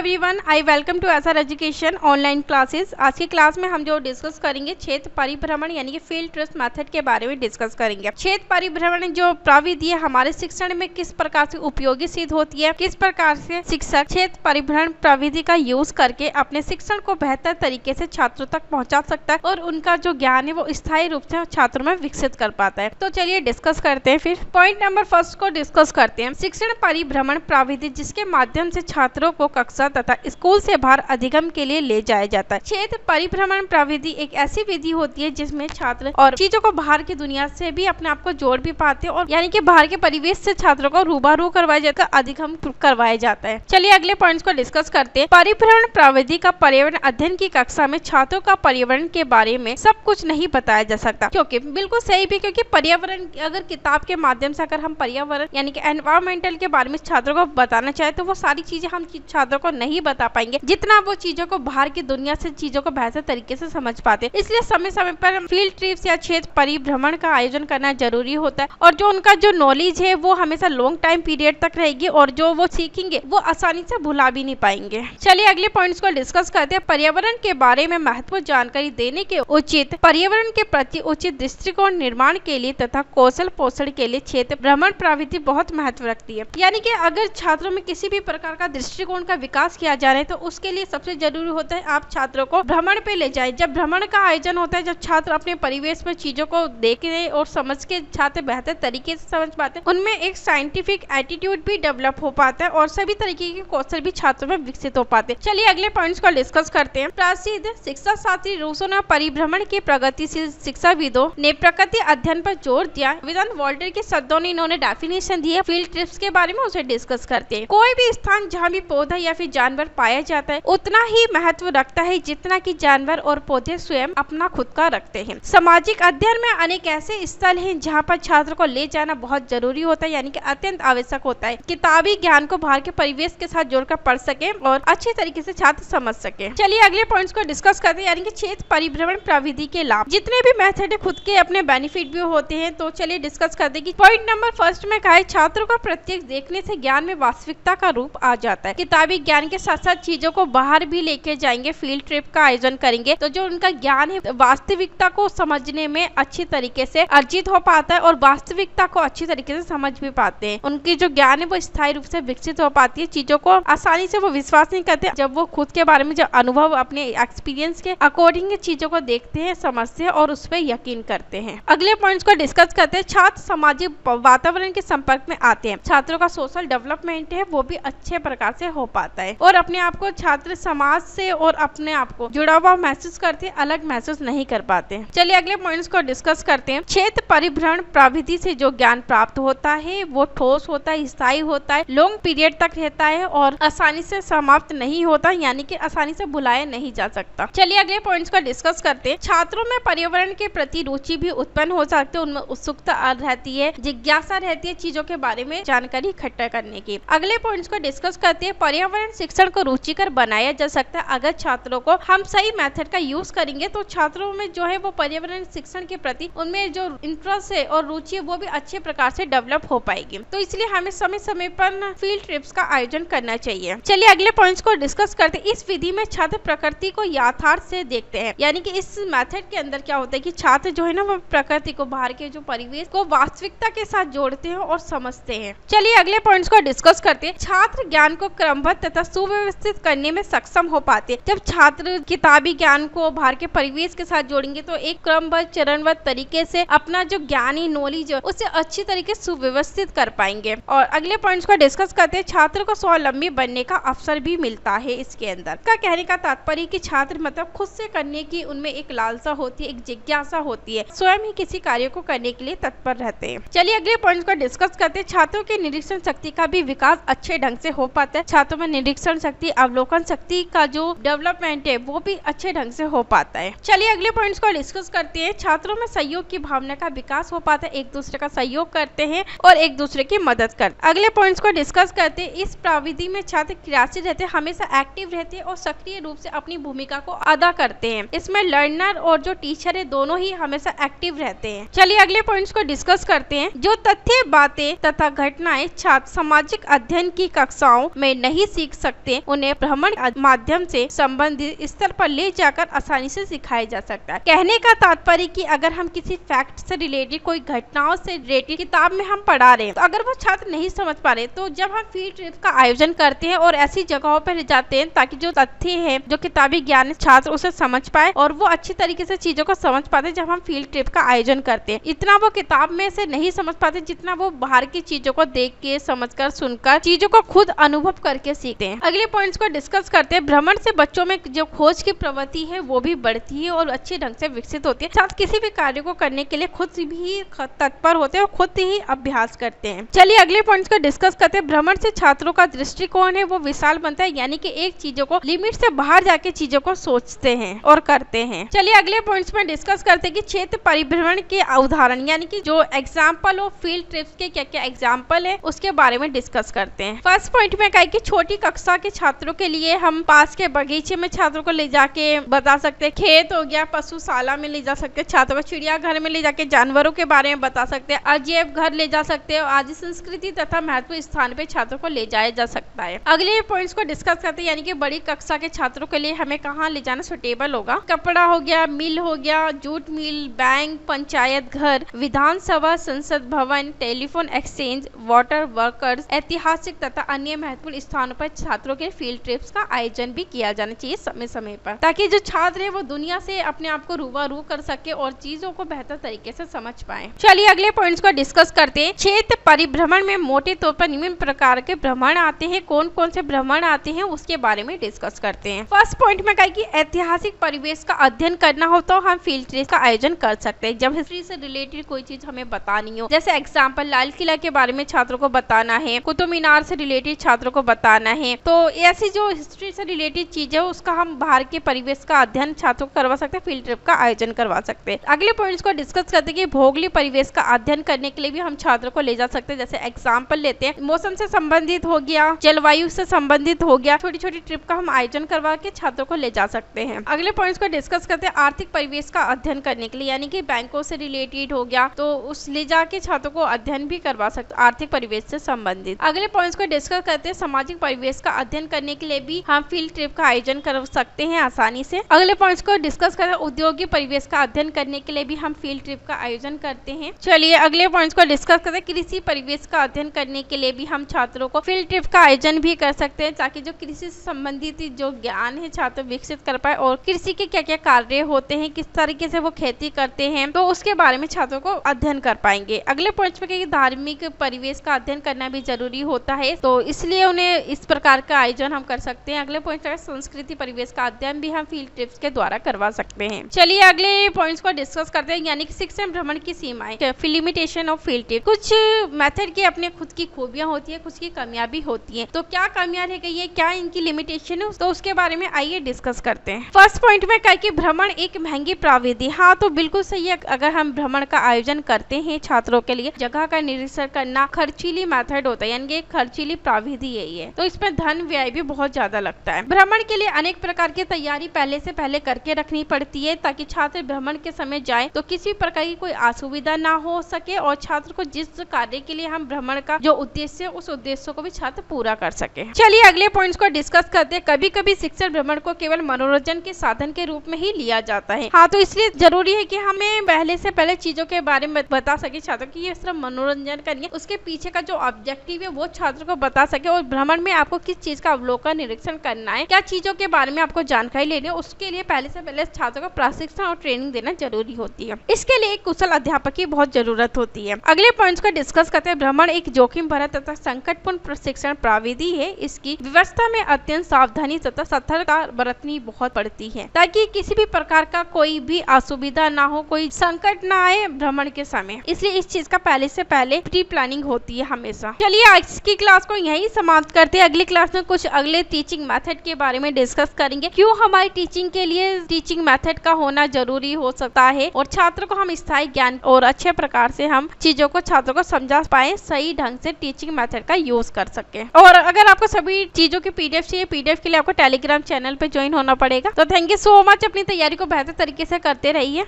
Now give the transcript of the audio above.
Everyone, I welcome to SR education online classes. आज की class में हम जो डिस्कस करेंगे क्षेत्र परिभ्रमण यानी कि फील्ड ट्रिप्स मेथड के बारे में डिस्कस करेंगे। क्षेत्र परिभ्रमण जो प्रविधि है हमारे शिक्षण में किस प्रकार से उपयोगी सिद्ध होती है, किस प्रकार से शिक्षक क्षेत्र परिभ्रमण प्रविधि का यूज करके अपने शिक्षण को बेहतर तरीके से छात्रों तक पहुँचा सकता है और उनका जो ज्ञान है वो स्थायी रूप से छात्रों में विकसित कर पाता है। तो चलिए डिस्कस करते हैं। फिर पॉइंट नंबर फर्स्ट को डिस्कस करते हैं। शिक्षण परिभ्रमण प्रविधि जिसके माध्यम से छात्रों को कक्षा तथा स्कूल से बाहर अधिगम के लिए ले जाया जाता है। क्षेत्र परिभ्रमण प्रविधि एक ऐसी विधि होती है जिसमें छात्र और चीजों को बाहर की दुनिया से भी अपने आप को जोड़ भी पाते हैं और यानी कि बाहर के परिवेश से छात्रों को रूबरू करवाया जाता है, अधिगम करवाया जाता है। चलिए अगले पॉइंट्स को डिस्कस करते हैं। परिभ्रमण प्रविधि का पर्यावरण अध्ययन की कक्षा में छात्रों का पर्यावरण के बारे में सब कुछ नहीं बताया जा सकता, क्योंकि बिल्कुल सही भी, क्योंकि पर्यावरण अगर किताब के माध्यम से अगर हम पर्यावरण यानी कि एनवायरमेंटल के बारे में छात्रों को बताना चाहे तो वो सारी चीजें हम छात्रों को नहीं बता पाएंगे जितना वो चीजों को बाहर की दुनिया से चीजों को बेहतर तरीके से समझ पाते। इसलिए समय समय पर फील्ड ट्रिप्स या क्षेत्र परिभ्रमण का आयोजन करना जरूरी होता है और जो उनका जो नॉलेज है वो हमेशा लॉन्ग टाइम पीरियड तक रहेगी और जो वो सीखेंगे वो आसानी से भुला भी नहीं पाएंगे। चलिए अगले पॉइंट्स को डिस्कस करते हैं। पर्यावरण के बारे में महत्वपूर्ण जानकारी देने के उचित पर्यावरण के प्रति उचित दृष्टिकोण निर्माण के लिए तथा कौशल पोषण के लिए क्षेत्र भ्रमण प्रविधि बहुत महत्व रखती है। यानी कि अगर छात्रों में किसी भी प्रकार का दृष्टिकोण का विकास किया जा रहा है तो उसके लिए सबसे जरूरी होता है आप छात्रों को भ्रमण पे ले जाए। जब भ्रमण का आयोजन होता है, जब छात्र अपने परिवेश में चीजों को देखने और समझ के छात्र बेहतर तरीके से समझ पाते हैं, उनमें एक साइंटिफिक एटीट्यूड भी डेवलप हो पाता है और सभी तरीके के कौशल भी छात्रों में विकसित हो पाते हैं। चलिए अगले पॉइंट्स को डिस्कस करते हैं। प्रसिद्ध शिक्षा शास्त्री रूसो ने परिभ्रमण के प्रगतिशील शिक्षाविदों ने प्रकृति अध्ययन पर जोर दिया। विदान वॉल्टर के शब्दों ने इन्होंने डेफिनेशन दी है फील्ड ट्रिप्स के बारे में, उसे डिस्कस करते हैं। कोई भी स्थान जहाँ भी पौधा या फिर जानवर पाया जाता है उतना ही महत्व रखता है जितना कि जानवर और पौधे स्वयं अपना खुद का रखते हैं। सामाजिक अध्ययन में अनेक ऐसे स्थल हैं जहाँ पर छात्र को ले जाना बहुत जरूरी होता है, यानी कि अत्यंत आवश्यक होता है। किताबी ज्ञान को बाहर के परिवेश के साथ जोड़कर पढ़ सके और अच्छे तरीके से छात्र समझ सके। चलिए अगले पॉइंट्स को डिस्कस करते हैं, यानी कि क्षेत्र परिभ्रमण प्रविधि के लाभ। जितने भी मेथड खुद के अपने बेनिफिट भी होते हैं, तो चलिए डिस्कस करते हैं कि पॉइंट नंबर फर्स्ट में कहा है छात्रों को प्रत्यक्ष देखने से ज्ञान में वास्तविकता का रूप आ जाता है। किताबी ज्ञान के साथ साथ चीजों को बाहर भी लेके जाएंगे, फील्ड ट्रिप का आयोजन करेंगे तो जो उनका ज्ञान है वास्तविकता को समझने में अच्छी तरीके से अर्जित हो पाता है और वास्तविकता को अच्छी तरीके से समझ भी पाते हैं। उनकी जो ज्ञान है वो स्थायी रूप से विकसित हो पाती है। चीजों को आसानी से वो विश्वास नहीं करते जब वो खुद के बारे में जो अनुभव अपने एक्सपीरियंस के अकॉर्डिंग चीजों को देखते हैं, समझते हैं और उस पर यकीन करते हैं। अगले पॉइंट्स को डिस्कस करते हैं। छात्र सामाजिक वातावरण के संपर्क में आते हैं, छात्रों का सोशल डेवलपमेंट है वो भी अच्छे प्रकार से हो पाता है और अपने आप को छात्र समाज से और अपने आप को जुड़ा हुआ महसूस करते हैं, अलग महसूस नहीं कर पाते हैं। चलिए अगले पॉइंट्स को डिस्कस करते हैं। क्षेत्र परिभ्रमण प्रविधि से जो ज्ञान प्राप्त होता है वो ठोस होता है, स्थायी होता है, लॉन्ग पीरियड तक रहता है और आसानी से समाप्त नहीं होता, यानी कि आसानी से भुलाया नहीं जा सकता। चलिए अगले पॉइंट्स को डिस्कस करते हैं। छात्रों में पर्यावरण के प्रति रुचि भी उत्पन्न हो सकती है, उनमें उत्सुकता रहती है, जिज्ञासा रहती है चीजों के बारे में जानकारी इकट्ठा करने की। अगले पॉइंट्स को डिस्कस करते हैं। पर्यावरण शिक्षण को रुचिकर बनाया जा सकता है अगर छात्रों को हम सही मेथड का यूज करेंगे तो छात्रों में जो है वो पर्यावरण शिक्षण के प्रति उनमें जो इंटरेस्ट है और रुचि है वो भी अच्छे प्रकार से डेवलप हो पाएगी। तो इसलिए हमें समय समय पर फील्ड ट्रिप्स का आयोजन करना चाहिए। चलिए अगले पॉइंट्स को डिस्कस करते हैं। इस विधि में छात्र प्रकृति को यथार्थ से देखते हैं, यानी कि इस मेथड के अंदर क्या होता है कि छात्र जो है ना वो प्रकृति को, बाहर के जो परिवेश को वास्तविकता के साथ जोड़ते हैं और समझते हैं। चलिए अगले पॉइंट्स को डिस्कस करते हैं। छात्र ज्ञान को क्रमबद्ध तथा सुव्यवस्थित करने में सक्षम हो पाते हैं। जब छात्र किताबी ज्ञान को बाहर के परिवेश के साथ जोड़ेंगे तो एक क्रमबद्ध चरणबद्ध तरीके से अपना जो ज्ञानी नॉलेज उसे अच्छी तरीके से सुव्यवस्थित कर पाएंगे। और अगले पॉइंट्स को डिस्कस करते हैं। छात्र को स्वावलंबी बनने का अवसर भी मिलता है इसके अंदर। का कहने का तात्पर्य कि छात्र मतलब खुद से करने की उनमें एक लालसा होती है, एक जिज्ञासा होती है, स्वयं ही किसी कार्य को करने के लिए तत्पर रहते हैं। चलिए अगले पॉइंट्स को डिस्कस करते हैं। छात्रों की निरीक्षण शक्ति का भी विकास अच्छे ढंग से हो पाता है। छात्रों में निरीक्षण शक्ति, अवलोकन शक्ति का जो डेवलपमेंट है वो भी अच्छे ढंग से हो पाता है। चलिए अगले पॉइंट्स को डिस्कस करते हैं। छात्रों में सहयोग की भावना का विकास हो पाता है, एक दूसरे का सहयोग करते हैं और एक दूसरे की मदद करते हैं। अगले पॉइंट्स को डिस्कस करते हैं। इस प्रविधि में छात्र क्रियाशील रहते हैं, हमेशा एक्टिव रहते हैं और सक्रिय रूप से अपनी भूमिका को अदा करते हैं। इसमें लर्नर और जो टीचर है दोनों ही हमेशा एक्टिव रहते हैं। चलिए अगले पॉइंट्स को डिस्कस करते हैं। जो तथ्य, बातें तथा घटनाएं छात्र सामाजिक अध्ययन की कक्षाओं में नहीं सीख सकते सकते हैं उन्हें भ्रमण माध्यम से संबंधित स्तर पर ले जाकर आसानी से सिखाया जा सकता है। कहने का तात्पर्य कि अगर हम किसी फैक्ट से रिलेटेड, कोई घटनाओं से रिलेटेड किताब में हम पढ़ा रहे हैं, तो अगर वो छात्र नहीं समझ पा रहे तो जब हम फील्ड ट्रिप का आयोजन करते हैं और ऐसी जगहों पर जाते हैं ताकि जो तथ्य है, जो किताबी ज्ञान है, छात्र उसे समझ पाए और वो अच्छी तरीके से चीजों को समझ पाते हैं। जब हम फील्ड ट्रिप का आयोजन करते हैं, इतना वो किताब में से नहीं समझ पाते जितना वो बाहर की चीजों को देख के, समझकर, सुनकर, चीजों को खुद अनुभव करके सीखते हैं। अगले पॉइंट्स को डिस्कस करते हैं। भ्रमण से बच्चों में जो खोज की प्रवृत्ति है वो भी बढ़ती है और अच्छे ढंग से विकसित होती है। छात्र किसी भी कार्य को करने के लिए खुद भी तत्पर होते हैं और खुद ही अभ्यास करते हैं। चलिए अगले पॉइंट्स को डिस्कस करते हैं। भ्रमण से छात्रों का दृष्टिकोण है वो विशाल बनता है, यानी कि एक चीजों को लिमिट से बाहर जाके चीजों को सोचते हैं और करते हैं। चलिए अगले पॉइंट्स में डिस्कस करते हैं कि क्षेत्र परिभ्रमण के उदाहरण, यानी कि जो एग्जाम्पल ऑफ फील्ड ट्रिप्स के क्या क्या एग्जाम्पल है उसके बारे में डिस्कस करते हैं। फर्स्ट पॉइंट में कहा कि छोटी कक्षा के छात्रों के लिए हम पास के बगीचे में छात्रों को ले जाके बता सकते हैं, खेत हो गया, पशुशाला में ले जा सकते हैं छात्रों को, चिड़ियाघर में ले जाके जानवरों के बारे में बता सकते हैं, अजैब घर ले जा सकते हैं, आदि संस्कृति तथा महत्वपूर्ण स्थान पे छात्रों को ले जाया जा सकता है। अगले पॉइंट्स को डिस्कस करते हैं, यानी कि बड़ी कक्षा के छात्रों के लिए हमें कहाँ ले जाना सुटेबल होगा। कपड़ा हो गया, मिल हो गया, जूट मिल, बैंक, पंचायत घर, विधानसभा, संसद भवन, टेलीफोन एक्सचेंज, वाटर वर्कर्स, ऐतिहासिक तथा अन्य महत्वपूर्ण स्थानों पर छात्रों के फील्ड ट्रिप्स का आयोजन भी किया जाना चाहिए समय समय पर, ताकि जो छात्र है वो दुनिया से अपने आप को रूबरू कर सके और चीजों को बेहतर तरीके से समझ पाए। चलिए अगले पॉइंट्स को डिस्कस करते हैं। क्षेत्र परिभ्रमण में मोटे तौर पर निम्न प्रकार के भ्रमण आते हैं। कौन कौन से भ्रमण आते हैं उसके बारे में डिस्कस करते हैं। फर्स्ट पॉइंट में कहा कि ऐतिहासिक परिवेश का अध्ययन करना हो तो हम फील्ड ट्रिप का आयोजन कर सकते हैं। जब हिस्ट्री से रिलेटेड कोई चीज हमें बतानी हो, जैसे एग्जाम्पल लाल किला के बारे में छात्रों को बताना है, कुतुब मीनार से रिलेटेड छात्रों को बताना है, तो ऐसी जो हिस्ट्री से रिलेटेड चीज है उसका हम बाहर के परिवेश का अध्ययन छात्रों को करवा सकते हैं, फील्ड ट्रिप का आयोजन करवा सकते हैं। अगले पॉइंट्स को डिस्कस करते हैं कि भौगोलिक परिवेश का अध्ययन करने के लिए भी हम छात्रों को ले जा सकते हैं। जैसे एग्जाम्पल लेते हैं, मौसम से संबंधित हो गया, जलवायु से संबंधित हो गया, छोटी छोटी ट्रिप का हम आयोजन करवा के छात्रों को ले जा सकते हैं। अगले पॉइंट्स को डिस्कस करते हैं आर्थिक परिवेश का अध्ययन करने के लिए, यानी कि बैंकों से रिलेटेड हो गया तो उस ले जाके छात्रों को अध्ययन भी करवा सकते आर्थिक परिवेश से संबंधित। अगले पॉइंट्स को डिस्कस करते हैं सामाजिक परिवेश का अध्ययन करने के लिए भी हम फील्ड ट्रिप का आयोजन कर सकते हैं आसानी से। अगले पॉइंट्स को डिस्कस करते हैं औद्योगिक परिवेश का अध्ययन करने के लिए भी हम फील्ड ट्रिप का आयोजन करते हैं। चलिए अगले पॉइंट्स को डिस्कस करते हैं कृषि परिवेश का अध्ययन करने के लिए भी हम छात्रों को फील्ड ट्रिप का आयोजन भी कर सकते हैं, ताकि जो कृषि से संबंधित जो ज्ञान है छात्र विकसित कर पाए और कृषि के क्या क्या कार्य होते हैं, किस तरीके से वो खेती करते हैं, तो उसके बारे में छात्रों को अध्ययन कर पाएंगे। अगले पॉइंट में कहीं धार्मिक परिवेश का अध्ययन करना भी जरूरी होता है, तो इसलिए उन्हें इस प्रकार का आयोजन हम कर सकते हैं। अगले पॉइंट है संस्कृति परिवेश का अध्ययन भी हम फील्ड ट्रिप्स के द्वारा करवा सकते हैं। चलिए अगले पॉइंट्स को डिस्कस करते हैं, यानी कि शिक्षण भ्रमण की सीमाएं, लिमिटेशन ऑफ फील्ड ट्रिप। कुछ मेथड की अपने खुद की खूबियां होती है, कुछ की कमियां भी होती है, तो क्या कमियां रह गई है, क्या इनकी लिमिटेशन है, तो उसके बारे में आइए डिस्कस करते हैं। फर्स्ट पॉइंट में कहा कि भ्रमण एक महंगी प्रविधि। हाँ, तो बिल्कुल सही है। अगर हम भ्रमण का आयोजन करते हैं छात्रों के लिए, जगह का निरीक्षण करना खर्चीली मेथड होता है, यानी कि खर्चीली प्रविधि यही है, तो इसमें धन व्यय भी बहुत ज्यादा लगता है। भ्रमण के लिए अनेक प्रकार की तैयारी पहले से पहले करके रखनी पड़ती है, ताकि छात्र भ्रमण के समय जाए तो किसी प्रकार की कोई असुविधा ना हो सके और छात्र को जिस कार्य के लिए हम भ्रमण का जो उद्देश्य है उस उद्देश्य को भी छात्र पूरा कर सके। चलिए अगले पॉइंट्स को डिस्कस करते हैं। कभी कभी शिक्षण भ्रमण को केवल मनोरंजन के साधन के रूप में ही लिया जाता है। हाँ, तो इसलिए जरूरी है कि हमें पहले से पहले चीजों के बारे में बता सके छात्रों की ये सिर्फ मनोरंजन करिए, उसके पीछे का जो ऑब्जेक्टिव है वो छात्र को बता सके और भ्रमण में आपको किस चीज का अवलोकन निरीक्षण करना है, क्या चीजों के बारे में आपको जानकारी लेनी है, उसके लिए पहले से पहले छात्रों को प्रशिक्षण और ट्रेनिंग देना जरूरी होती है। इसके लिए एक कुशल अध्यापक की बहुत जरूरत होती है। अगले पॉइंट्स को डिस्कस करते हैं। भ्रमण एक जोखिम भरा तथा संकटपूर्ण प्रशिक्षण प्रविधि है। इसकी व्यवस्था में अत्यंत सावधानी तथा सतर्कता बरतनी बहुत पड़ती है, ताकि किसी भी प्रकार का कोई भी असुविधा ना हो, कोई संकट ना आए भ्रमण के समय। इसलिए इस चीज का पहले से पहले प्री प्लानिंग होती है हमेशा। चलिए आज की क्लास को यहीं समाप्त करते हैं। अगली क्लास में कुछ अगले टीचिंग मेथड के बारे में डिस्कस करेंगे, क्यों हमारी टीचिंग के लिए टीचिंग मेथड का होना जरूरी हो सकता है और छात्र को हम स्थायी ज्ञान और अच्छे प्रकार से हम चीजों को छात्रों को समझा पाए, सही ढंग से टीचिंग मेथड का यूज कर सके। और अगर आपको सभी चीजों की पीडीएफ चाहिए, पीडीएफ के लिए आपको टेलीग्राम चैनल पे ज्वाइन होना पड़ेगा। तो थैंक यू सो मच। अपनी तैयारी को बेहतर तरीके से करते रहिए।